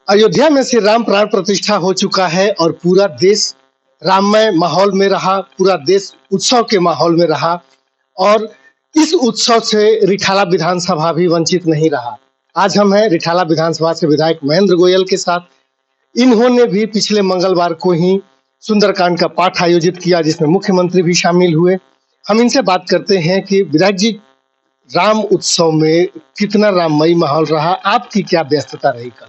अयोध्या में श्री राम प्राण प्रतिष्ठा हो चुका है और पूरा देश राममय माहौल में रहा, पूरा देश उत्सव के माहौल में रहा और इस उत्सव से रिठाला विधानसभा भी वंचित नहीं रहा। आज हम हैं रिठाला विधानसभा से विधायक महेंद्र गोयल के साथ। इन्होंने भी पिछले मंगलवार को ही सुंदरकांड का पाठ आयोजित किया जिसमें मुख्यमंत्री भी शामिल हुए। हम इनसे बात करते हैं कि विधायक जी, राम उत्सव में कितना राममयी माहौल रहा, आपकी क्या व्यस्तता रही कल?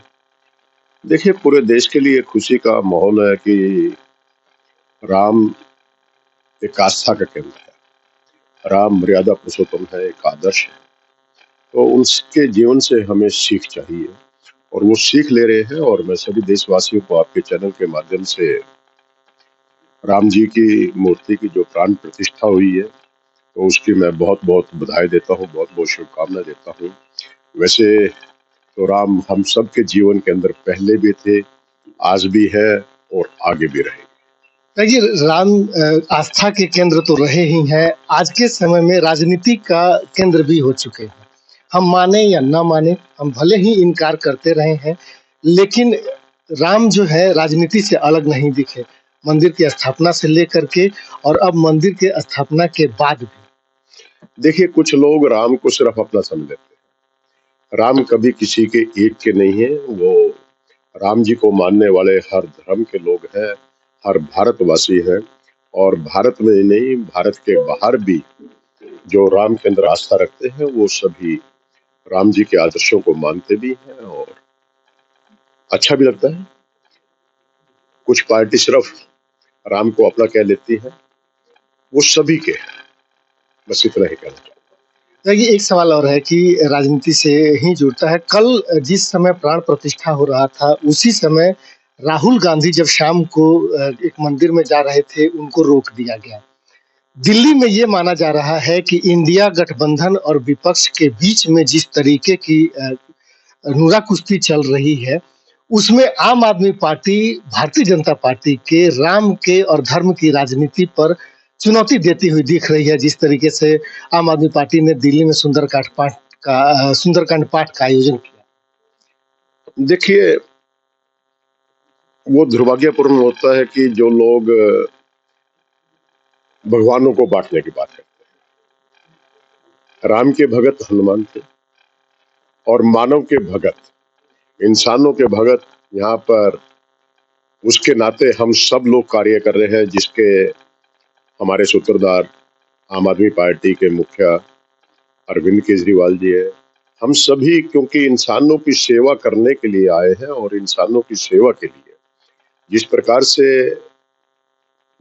देखिए, पूरे देश के लिए खुशी का माहौल है कि राम एक आस्था का केंद्र है। राम मर्यादा पुरुषोत्तम है, एक आदर्श है। तो उनके जीवन से हमें सीख चाहिए और वो सीख ले रहे हैं। और मैं सभी देशवासियों को आपके चैनल के माध्यम से राम जी की मूर्ति की जो प्राण प्रतिष्ठा हुई है तो उसकी मैं बहुत बहुत बधाई देता हूँ, बहुत बहुत शुभकामनाएं देता हूँ। वैसे तो राम हम सबके जीवन के अंदर पहले भी थे, आज भी है और आगे भी रहेंगे। देखिए, राम आस्था के केंद्र तो रहे ही हैं, आज के समय में राजनीति का केंद्र भी हो चुके हैं। हम माने या ना माने, हम भले ही इनकार करते रहे हैं, लेकिन राम जो है राजनीति से अलग नहीं दिखे। मंदिर की स्थापना से लेकर के और अब मंदिर के स्थापना के बाद भी। देखिए, कुछ लोग राम को सिर्फ अपना समझ लेते हैं। राम कभी किसी के एक के नहीं है। वो राम जी को मानने वाले हर धर्म के लोग हैं, हर भारतवासी हैं। और भारत में ही नहीं, भारत के बाहर भी जो राम के अंदर आस्था रखते हैं वो सभी राम जी के आदर्शों को मानते भी हैं और अच्छा भी लगता है। कुछ पार्टी सिर्फ राम को अपना कह लेती है, वो सभी के हैं। बस इतना ही कहना चाहूँगा। देखिए, एक सवाल और है कि राजनीति से ही जुड़ता है। कल जिस समय प्राण प्रतिष्ठा हो रहा था, उसी समय राहुल गांधी जब शाम को एक मंदिर में जा रहे थे, उनको रोक दिया गया। दिल्ली में ये माना जा रहा है कि इंडिया गठबंधन और विपक्ष के बीच में जिस तरीके की नूरा कुश्ती चल रही है, उसमें आम आदमी पार्टी, भारतीय जनता पार्टी के राम के और धर्म की राजनीति पर चुनौती देती हुई दिख रही है। जिस तरीके से आम आदमी पार्टी ने दिल्ली में सुंदरकांड पाठ का आयोजन किया। देखिए, वो दुर्भाग्यपूर्ण होता है कि जो लोग भगवानों को बांटने की बात करते हैं। राम के भगत हनुमान थे और मानव के भगत, इंसानों के भगत यहाँ पर उसके नाते हम सब लोग कार्य कर रहे हैं, जिसके हमारे सूत्रधार आम आदमी पार्टी के मुखिया अरविंद केजरीवाल जी है। हम सभी क्योंकि इंसानों की सेवा करने के लिए आए हैं और इंसानों की सेवा के लिए जिस प्रकार से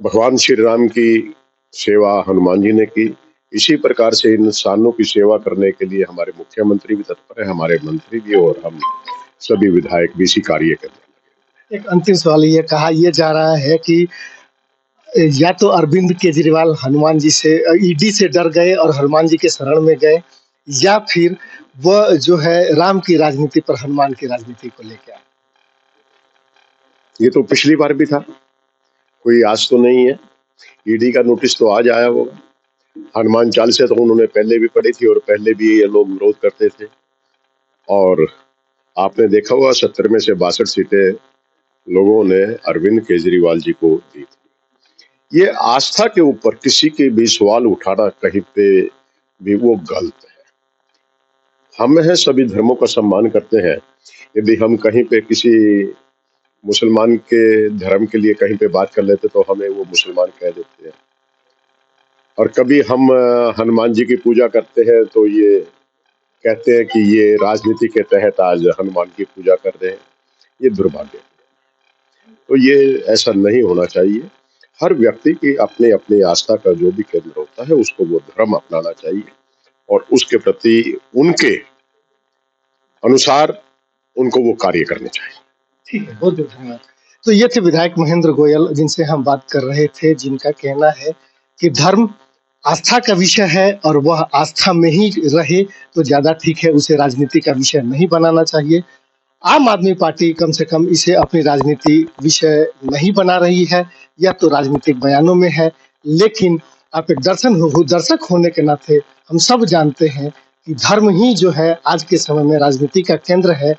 भगवान श्री राम की सेवा हनुमान जी ने की, इसी प्रकार से इंसानों की सेवा करने के लिए हमारे मुख्यमंत्री भी तत्पर है, हमारे मंत्री भी और हम सभी विधायक भी इसी कार्य करने लगे। एक अंतिम सवाल ये कहा यह जा रहा है कि या तो अरविंद केजरीवाल हनुमान जी से, ईडी से डर गए और हनुमान जी के शरण में गए, या फिर वह जो है राम की राजनीति पर हनुमान की राजनीति को लेकर आए। ये तो पिछली बार भी था, कोई आज तो नहीं है। ईडी का नोटिस तो आज आया होगा। हनुमान चालीसा तो उन्होंने पहले भी पढ़ी थी और पहले भी ये लोग विरोध करते थे। और आपने देखा होगा 70 में से 62 सीटें लोगों ने अरविंद केजरीवाल जी को दी थी। ये आस्था के ऊपर किसी के भी सवाल उठाना कहीं पे भी वो गलत है। हम हैं सभी धर्मों का सम्मान करते हैं। यदि हम कहीं पे किसी मुसलमान के धर्म के लिए कहीं पे बात कर लेते तो हमें वो मुसलमान कह देते हैं। और कभी हम हनुमान जी की पूजा करते हैं तो ये कहते हैं कि ये राजनीति के तहत आज हनुमान की पूजा कर रहे हैं। ये दुर्भाग्य है। तो ये ऐसा नहीं होना चाहिए। हर व्यक्ति की अपने अपने आस्था का जो भी केंद्र होता है उसको वो धर्म अपनाना चाहिए और उसके प्रति उनके अनुसार उनको वो कार्य करने चाहिए। ठीक है, बहुत बहुत धन्यवाद। तो ये थे विधायक महेंद्र गोयल जिनसे हम बात कर रहे थे, जिनका कहना है कि धर्म आस्था का विषय है और वह आस्था में ही रहे तो ज्यादा ठीक है, उसे राजनीति का विषय नहीं बनाना चाहिए। आम आदमी पार्टी कम से कम इसे अपनी राजनीति विषय नहीं बना रही है, यह तो राजनीतिक बयानों में है। लेकिन आप एक दर्शक होने के नाते हम सब जानते हैं कि धर्म ही जो है आज के समय में राजनीति का केंद्र है।